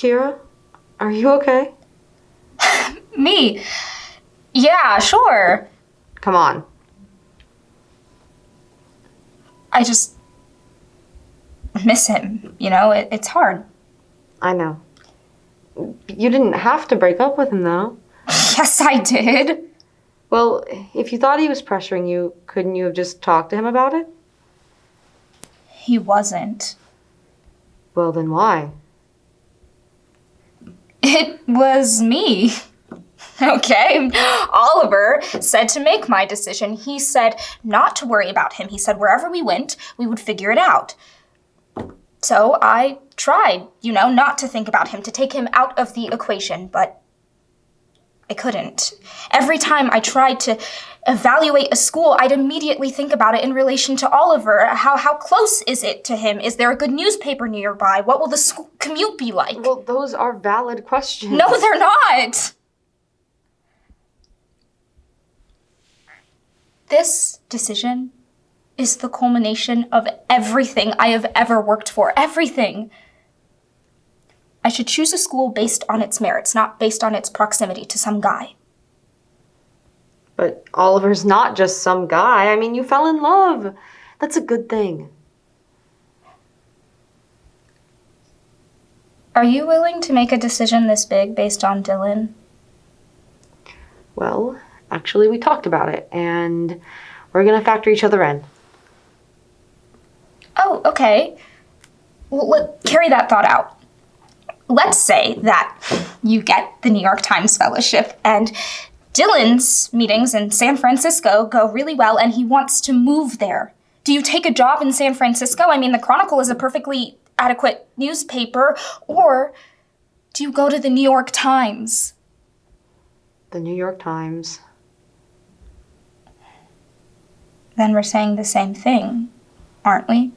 Kira, are you okay? Me? Yeah, sure. Come on. I just miss him, it's hard. I know. You didn't have to break up with him, though. Yes, I did. Well, if you thought he was pressuring you, couldn't you have just talked to him about it? He wasn't. Well, then why? It was me. Okay. Oliver said to make my decision. He said not to worry about him. He said wherever we went, we would figure it out. So I tried, not to think about him, to take him out of the equation, but I couldn't. Every time I tried to evaluate a school, I'd immediately think about it in relation to Oliver. How close is it to him? Is there a good newspaper nearby? What will the school commute be like? Well, those are valid questions. No, they're not. This decision is the culmination of everything I have ever worked for. Everything. I should choose a school based on its merits, not based on its proximity to some guy. But Oliver's not just some guy. I mean, you fell in love. That's a good thing. Are you willing to make a decision this big based on Dylan? Well, actually, we talked about it, and we're gonna factor each other in. Oh, okay. Well, carry that thought out. Let's say that you get the New York Times fellowship and Dylan's meetings in San Francisco go really well and he wants to move there. Do you take a job in San Francisco? I mean, the Chronicle is a perfectly adequate newspaper. Or do you go to the New York Times? The New York Times. Then we're saying the same thing, aren't we?